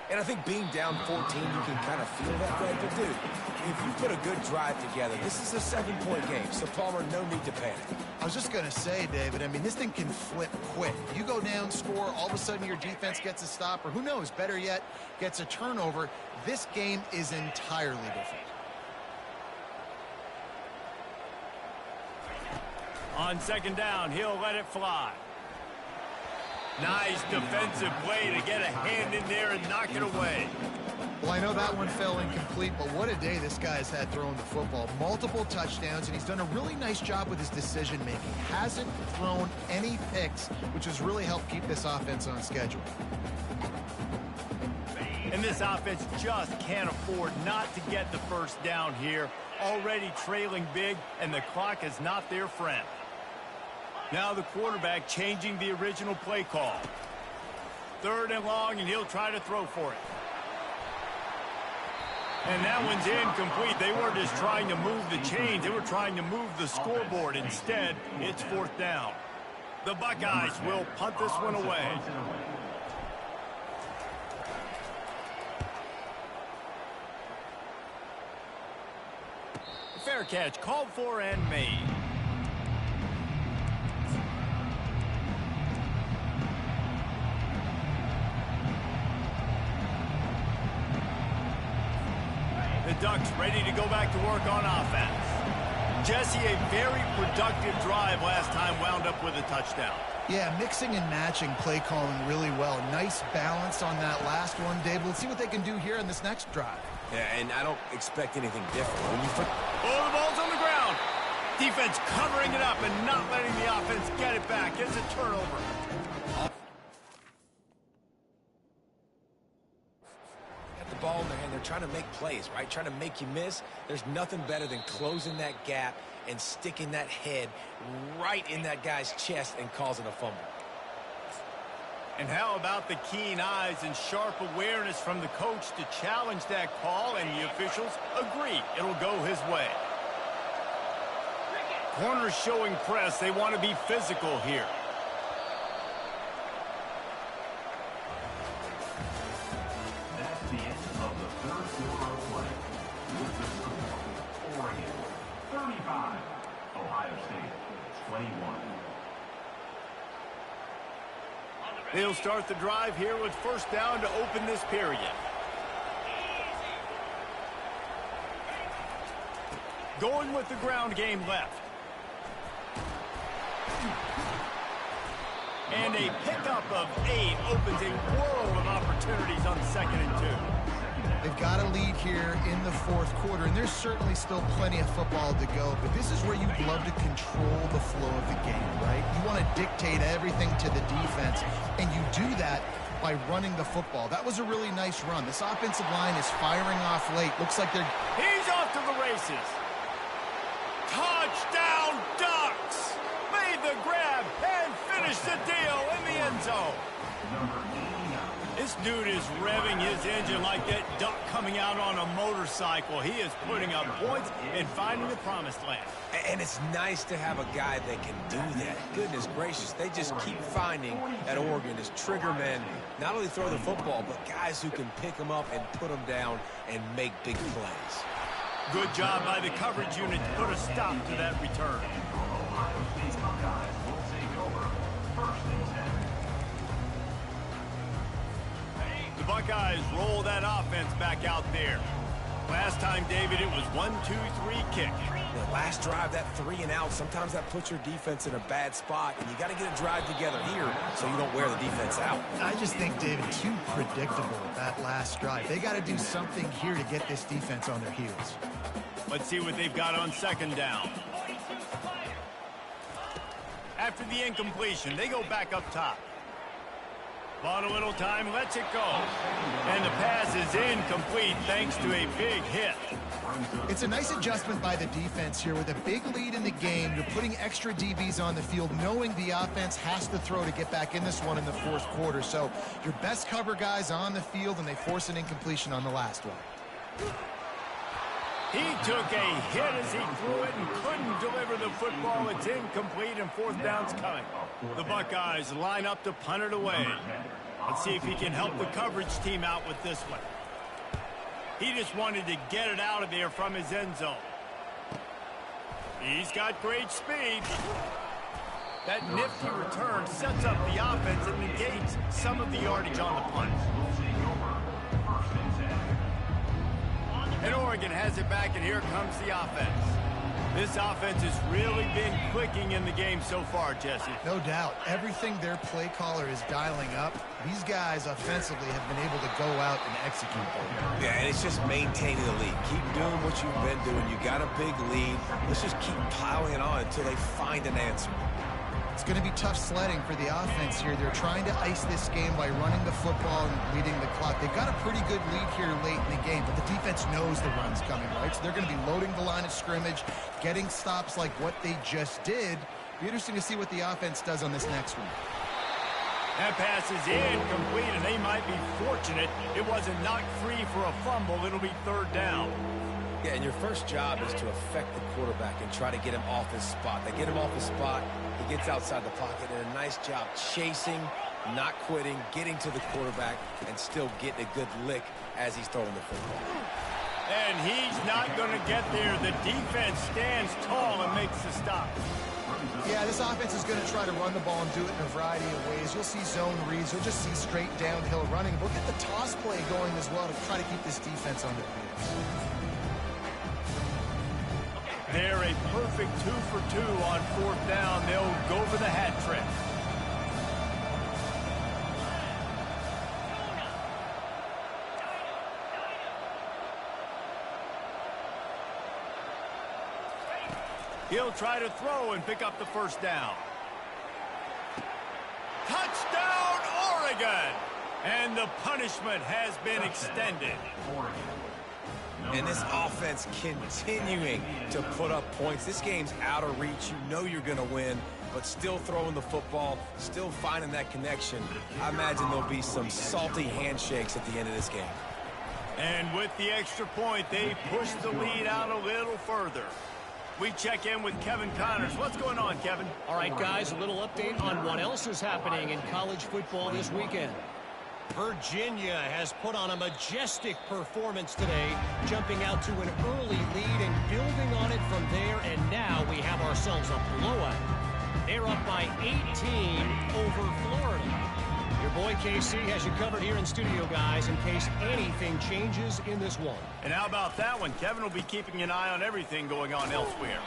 And I think being down 14, you can kind of feel that, Greg. But, dude, if you put a good drive together, this is a 7-point game. So, Palmer, no need to panic. I was just going to say, David, I mean, this thing can flip quick. You go down, score, all of a sudden your defense gets a stop, or who knows, better yet, gets a turnover. This game is entirely different. On 2nd down, he'll let it fly. Nice defensive play to get a hand in there and knock it away. Well, I know that one fell incomplete, but what a day this guy's had throwing the football. Multiple touchdowns, and he's done a really nice job with his decision-making. Hasn't thrown any picks, which has really helped keep this offense on schedule. And this offense just can't afford not to get the first down here. Already trailing big, and the clock is not their friend. Now the quarterback changing the original play call. 3rd and long, and he'll try to throw for it. And that one's incomplete. They weren't just trying to move the chains. They were trying to move the scoreboard. Instead, it's 4th down. The Buckeyes will punt this one away. Fair catch called for and made. The Ducks ready to go back to work on offense. Jesse, a very productive drive last time, wound up with a touchdown. Yeah, mixing and matching play calling really well. Nice balance on that last one, Dave. Let's see what they can do here in this next drive. Yeah, and I don't expect anything different. When you put... Oh, the ball's on the ground. Defense covering it up and not letting the offense get it back. It's a turnover. The ball in their hand, they're trying to make plays, right? Trying to make you miss. There's nothing better than closing that gap and sticking that head right in that guy's chest and causing a fumble. And how about the keen eyes and sharp awareness from the coach to challenge that call, and the officials agree it'll go his way. Corners showing press. They want to be physical here. That's the end of the 3rd quarter of play. With the score, Oregon 35, Ohio State 21. They'll start the drive here with 1st down to open this period. Going with the ground game left. And a pickup of 8 opens a world of opportunities on 2nd and 2. They've got a lead here in the 4th quarter, and there's certainly still plenty of football to go, but this is where you'd love to control the flow of the game, right? You want to dictate everything to the defense, and you do that by running the football. That was a really nice run. This offensive line is firing off late. Looks like they're... He's off to the races. Touchdown Ducks! Made the grab and finished the deal in the end zone. This dude is revving his engine like that duck coming out on a motorcycle. He is putting up points and finding the promised land. And it's nice to have a guy that can do that. Goodness gracious, they just keep finding at Oregon as trigger men, not only throw the football, but guys who can pick them up and put them down and make big plays. Good job by the coverage unit to put a stop to that return. The Buckeyes roll that offense back out there. Last time, David, it was 1-2-3 kick. The last drive, that 3 and out, sometimes that puts your defense in a bad spot, and you got to get a drive together here so you don't wear the defense out. I just think, David, too predictable that last drive. They got to do something here to get this defense on their heels. Let's see what they've got on 2nd down. After the incompletion, they go back up top. Bought a little time, lets it go. And the pass is incomplete thanks to a big hit. It's a nice adjustment by the defense here. With a big lead in the game, you're putting extra DBs on the field, knowing the offense has to throw to get back in this one in the 4th quarter. So your best cover guys on the field, and they force an incompletion on the last one. He took a hit as he threw it and couldn't deliver the football. It's incomplete and 4th down's coming. The Buckeyes line up to punt it away. Let's see if he can help the coverage team out with this one. He just wanted to get it out of there from his end zone. He's got great speed. That nifty return sets up the offense and negates some of the yardage on the punt. And Oregon has it back, and here comes the offense. This offense has really been clicking in the game so far, Jesse. No doubt. Everything their play caller is dialing up, these guys offensively have been able to go out and execute. Yeah, and it's just maintaining the lead. Keep doing what you've been doing. You got a big lead. Let's just keep piling it on until they find an answer. It's going to be tough sledding for the offense here. They're trying to ice this game by running the football and leading the clock. They've got a pretty good lead here late in the game, but the defense knows the run's coming, right? So they're going to be loading the line of scrimmage, getting stops like what they just did. Be interesting to see what the offense does on this next one. That pass is incomplete, and they might be fortunate it wasn't knocked free for a fumble. It'll be 3rd down. Yeah, and your first job is to affect the quarterback and try to get him off his spot. They get him off his spot, he gets outside the pocket, and a nice job chasing, not quitting, getting to the quarterback, and still getting a good lick as he's throwing the football. And he's not going to get there. The defense stands tall and makes the stop. Yeah, this offense is going to try to run the ball and do it in a variety of ways. You'll see zone reads. You'll just see straight downhill running. We'll get the toss play going as well to try to keep this defense on their feet. They're a perfect 2 for 2 on 4th down. They'll go for the hat trick. He'll try to throw and pick up the 1st down. Touchdown, Oregon! And the punishment has been extended. And this offense continuing to put up points. This game's out of reach. You know you're going to win, but still throwing the football, still finding that connection. I imagine there'll be some salty handshakes at the end of this game. And with the extra point, they push the lead out a little further. We check in with Kevin Connors. What's going on, Kevin? All right, guys, a little update on what else is happening in college football this weekend. Virginia has put on a majestic performance today, jumping out to an early lead and building on it from there, and now we have ourselves a blowout. They're up by 18 over Florida. Your boy KC has you covered here in studio, guys, in case anything changes in this one. And how about that one? Kevin will be keeping an eye on everything going on elsewhere.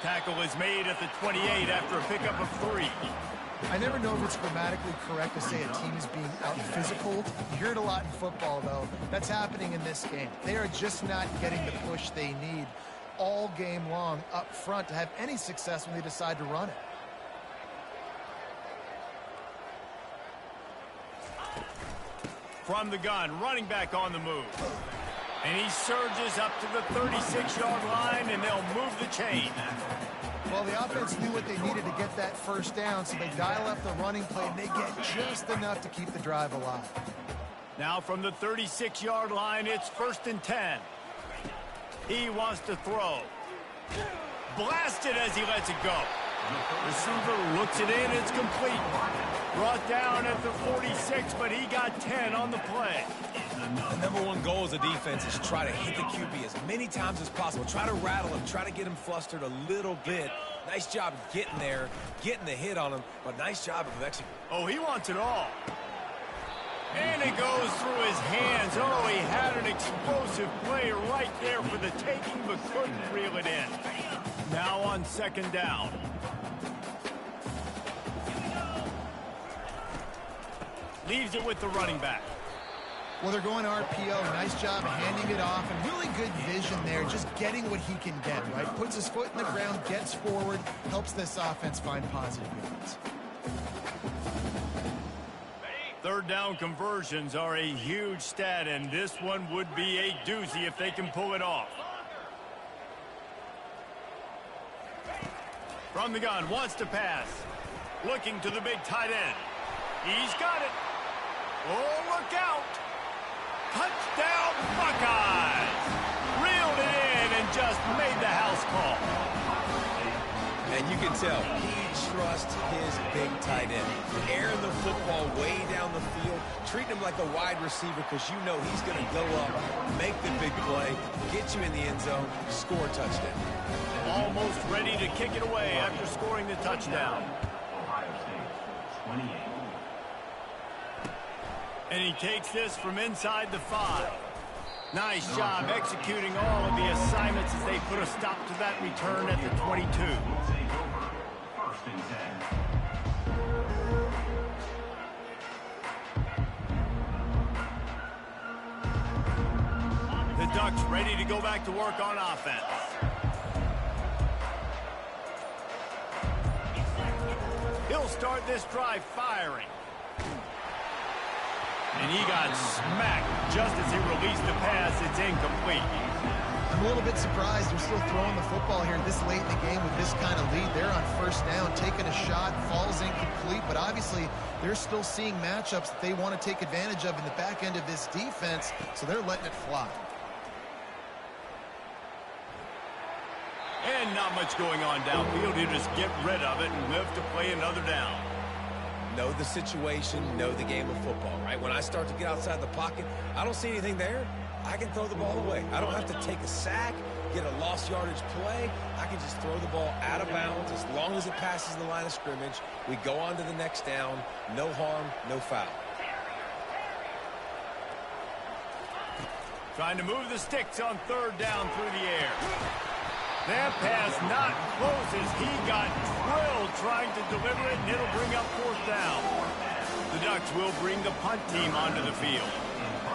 Tackle is made at the 28 after a pickup of 3. I never know if it's grammatically correct to say a team is being out-physical. You hear it a lot in football, though. That's happening in this game. They are just not getting the push they need all game long up front to have any success when they decide to run it. From the gun, running back on the move. And he surges up to the 36-yard line, and they'll move the chain. Well, the offense knew what they needed to get that first down, so they dial up the running play, and they get just enough to keep the drive alive. Now from the 36-yard line, it's 1st and 10. He wants to throw. Blasted as he lets it go. Receiver looks it in, it's complete. Brought down at the 46, but he got 10 on the play. The number one goal as a defense is try to hit the QB as many times as possible. Try to rattle him, try to get him flustered a little bit. Nice job getting there, getting the hit on him, but nice job of executing. Oh, he wants it all. And it goes through his hands. Oh, he had an explosive play right there for the taking, but couldn't reel it in. Now on 2nd down. Leaves it with the running back. Well, they're going RPO. Nice job handing it off, and really good vision there, just getting what he can get, right? Puts his foot in the ground, gets forward, helps this offense find positive yards. 3rd down conversions are a huge stat, and this one would be a doozy if they can pull it off. From the gun, wants to pass. Looking to the big tight end. He's got it. Oh, look out. Touchdown, Buckeyes. Reeled it in and just made the house call. And you can tell he trusts his big tight end. Airing the football way down the field, treating him like a wide receiver because you know he's going to go up, make the big play, get you in the end zone, score a touchdown. Almost ready to kick it away after scoring the touchdown. Ohio State, 28. And he takes this from inside the 5. Nice job executing all of the assignments as they put a stop to that return at the 22. Take over. 1st and 10. The Ducks ready to go back to work on offense. He'll start this drive firing. And he got smacked just as he released the pass. It's incomplete. I'm a little bit surprised they're still throwing the football here this late in the game with this kind of lead. They're on 1st down, taking a shot, falls incomplete, but obviously they're still seeing matchups that they want to take advantage of in the back end of this defense, so they're letting it fly. And not much going on downfield. He'll just get rid of it and live to play another down. Know the situation, know the game of football, right? When I start to get outside the pocket, I don't see anything there. I can throw the ball away. I don't have to take a sack, get a lost yardage play. I can just throw the ball out of bounds as long as it passes the line of scrimmage. We go on to the next down. No harm, no foul. Trying to move the sticks on 3rd down through the air. That pass not close as he got drilled trying to deliver it, and it'll bring up 4th down. The Ducks will bring the punt team onto the field.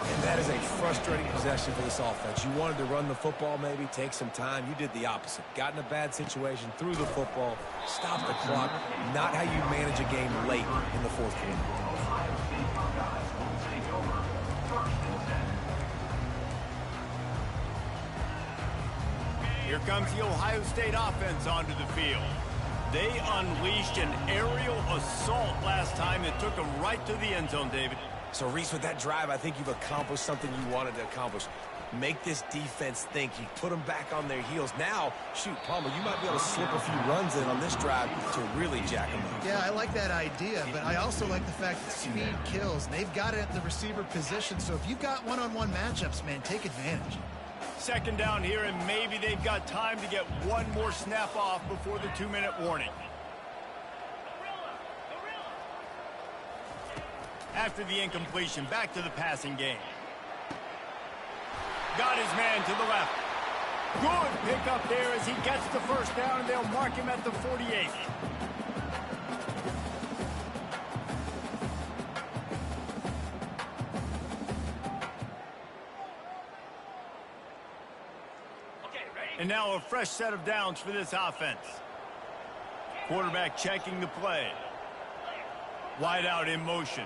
And that is a frustrating possession for this offense. You wanted to run the football, maybe take some time. You did the opposite. Got in a bad situation, threw the football, stopped the clock. Not how you manage a game late in the 4th quarter. Here comes the Ohio State offense onto the field. They unleashed an aerial assault last time that took them right to the end zone, David. So, Reese, with that drive, I think you've accomplished something you wanted to accomplish. Make this defense think. You put them back on their heels. Now, shoot, Palmer, you might be able to slip a few runs in on this drive to really jack them up. Yeah, I like that idea, but I also like the fact that speed kills. They've got it at the receiver position, so if you've got one-on-one matchups, man, take advantage. 2nd down here, and maybe they've got time to get one more snap off before the 2-minute warning. After the incompletion, back to the passing game. Got his man to the left. Good pick up there as he gets the 1st down, and they'll mark him at the 48. And now a fresh set of downs for this offense. Quarterback checking the play. Wide out in motion.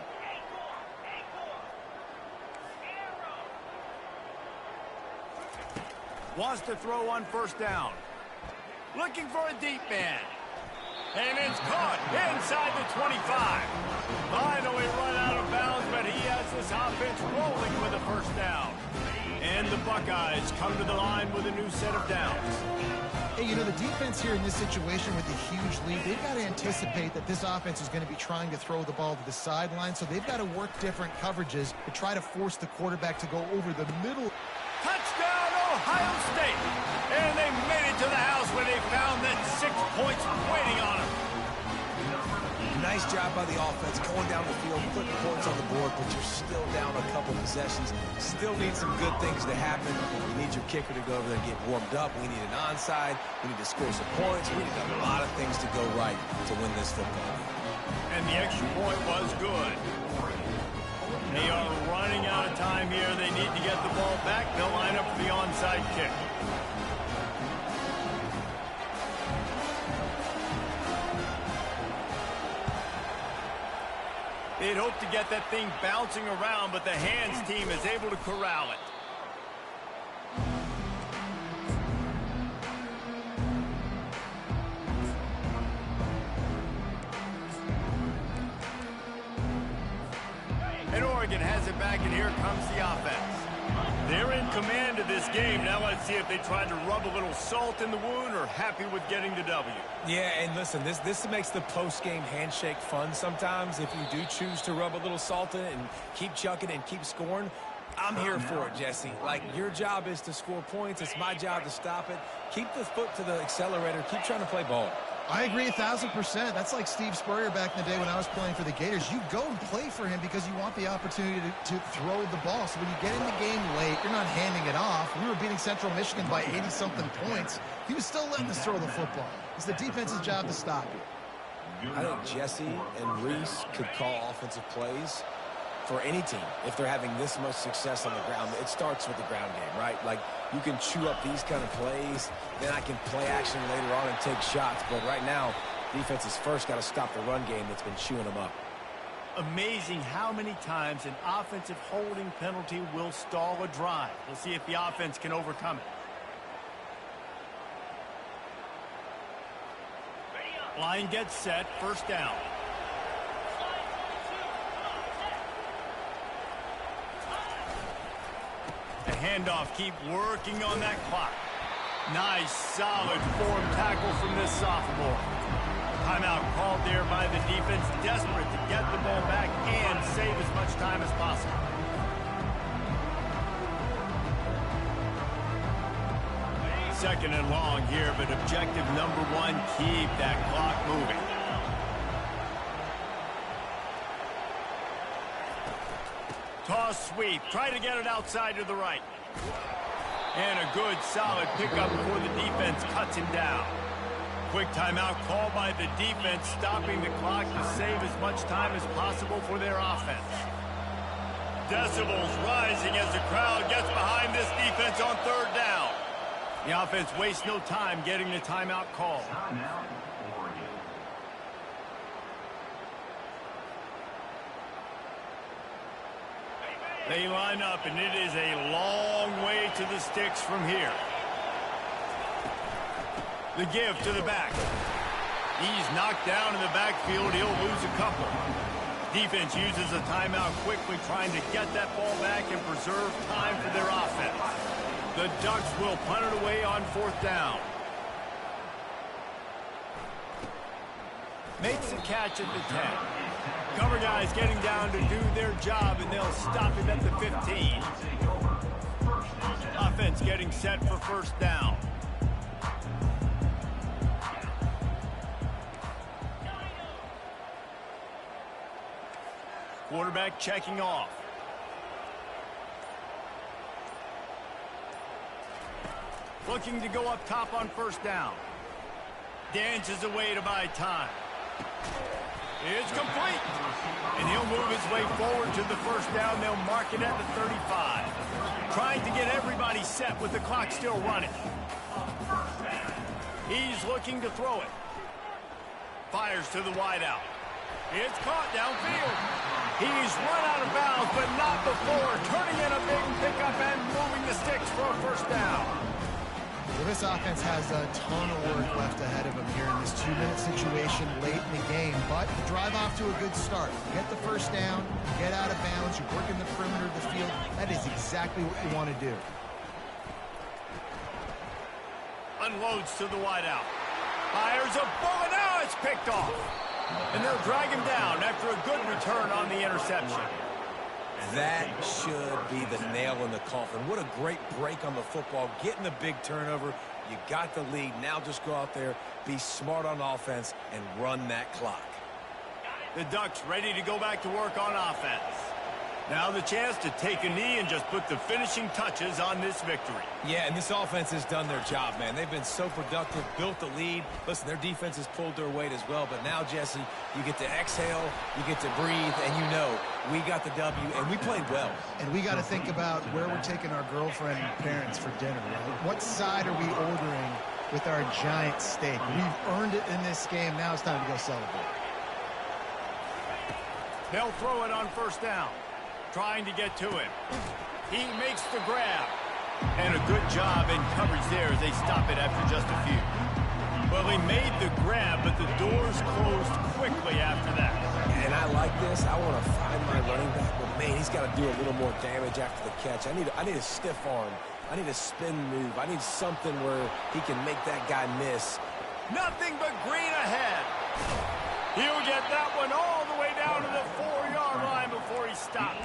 Wants to throw on first down. Looking for a deep man. And it's caught inside the 25. Finally run out of bounds, but he has this offense rolling with a first down. And the Buckeyes come to the line with a new set of downs. Hey, you know, the defense here in this situation with a huge lead, they've got to anticipate that this offense is going to be trying to throw the ball to the sideline, so they've got to work different coverages to try to force the quarterback to go over the middle. Touchdown, Ohio State! And they made it to the house where they found that 6 points waiting on them. Nice job by the offense going down the field, putting points on the board, but you're still down a couple possessions. Still need some good things to happen. You need your kicker to go over there and get warmed up. We need an onside. We need to score some points. We need a lot of things to go right to win this football game. And the extra point was good. They are running out of time here. They need to get the ball back. They'll line up for the onside kick. They'd hoped to get that thing bouncing around, but the hands team is able to corral it. And Oregon has it back, and here comes the offense. They're in command of this game. Now let's see if they try to rub a little salt in the wound or happy with getting the W. Yeah, and listen, this makes the post-game handshake fun sometimes. If you do choose to rub a little salt in it and keep chucking and keep scoring, I'm here for it, Jesse. Like, your job is to score points. It's my job to stop it. Keep the foot to the accelerator. Keep trying to play ball. I agree 1,000%. That's like Steve Spurrier back in the day when I was playing for the Gators. You go and play for him because you want the opportunity to throw the ball. So when you get in the game late, you're not handing it off. We were beating Central Michigan by 80-something points. He was still letting us throw the football. It's the defense's job to stop you. I think Jesse and Reese could call offensive plays for any team if they're having this much success on the ground. It starts with the ground game, right? Like, you can chew up these kind of plays, then I can play action later on and take shots. But right now, defense has first got to stop the run game that's been chewing them up. Amazing how many times an offensive holding penalty will stall a drive. We'll see if the offense can overcome it. Line gets set, first down. The handoff, keep working on that clock. Nice, solid form tackle from this sophomore. Timeout called there by the defense, desperate to get the ball back and save as much time as possible. Second and long here, but objective number one, keep that clock moving. Toss sweep, try to get it outside to the right. And a good, solid pickup before the defense cuts him down. Quick timeout called by the defense, stopping the clock to save as much time as possible for their offense. Decibels rising as the crowd gets behind this defense on third down. The offense wastes no time getting the timeout call. They line up, and it is a long way to the sticks from here. The give to the back. He's knocked down in the backfield. He'll lose a couple. Defense uses a timeout quickly, trying to get that ball back and preserve time for their offense. The Ducks will punt it away on fourth down. Makes the catch at the 10. Cover guys getting down to do their job, and they'll stop him at the 15. Offense getting set for first down. Quarterback checking off. Looking to go up top on first down. Dances away to buy time. It's complete. And he'll move his way forward to the first down. They'll mark it at the 35. Trying to get everybody set with the clock still running. He's looking to throw it. Fires to the wideout. It's caught downfield. He's run out of bounds, but not before turning in a big pickup and moving the sticks for a first down. Well, this offense has a ton of work left ahead of them here in this 2-minute situation late in the game, but drive off to a good start. Get the first down, get out of bounds, you're working the perimeter of the field. That is exactly what you want to do. Unloads to the wideout. Fires a bullet. Now it's picked off. And they'll drag him down after a good return on the interception. That should be the nail in the coffin. What a great break on the football. Getting the big turnover. You got the lead. Now just go out there, be smart on offense, and run that clock. The Ducks ready to go back to work on offense. Now the chance to take a knee and just put the finishing touches on this victory. Yeah, and this offense has done their job, man. They've been so productive, built the lead. Listen, their defense has pulled their weight as well. But now, Jesse, you get to exhale, you get to breathe, and you know we got the W, and we played well. And we got to think about where we're taking our girlfriend and parents for dinner, right? What side are we ordering with our giant steak? We've earned it in this game. Now it's time to go celebrate. They'll throw it on first down. Trying to get to him. He makes the grab. And a good job in coverage there as they stop it after just a few. Well, he made the grab, but the doors closed quickly after that. And I like this. I want to find my running back, but, man, he's got to do a little more damage after the catch. I need a stiff arm. I need a spin move. I need something where he can make that guy miss. Nothing but green ahead. He'll get that one all the way down to the 4-yard line before he stopped.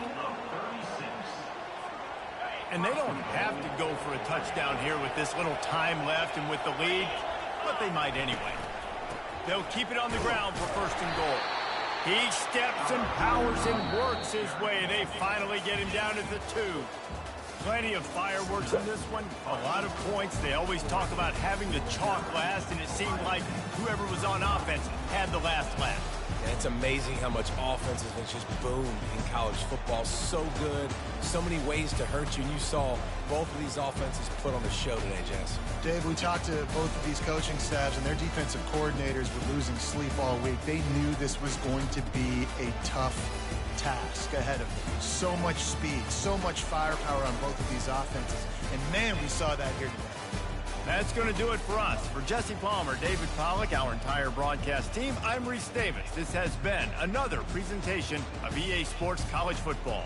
And they don't have to go for a touchdown here with this little time left and with the lead, but they might anyway. They'll keep it on the ground for first and goal. He steps and powers and works his way. They finally get him down at the 2. Plenty of fireworks in this one. A lot of points. They always talk about having the chalk last, and it seemed like whoever was on offense had the last laugh. Yeah, it's amazing how much offense has been just boomed in college football. So good. So many ways to hurt you. And you saw both of these offenses put on the show today, Jess. Dave, we talked to both of these coaching staffs, and their defensive coordinators were losing sleep all week. They knew this was going to be a tough task ahead of them. So much speed, so much firepower on both of these offenses. And, man, we saw that here today. That's going to do it for us. For Jesse Palmer, David Pollack, our entire broadcast team, I'm Reese Davis. This has been another presentation of EA Sports College Football.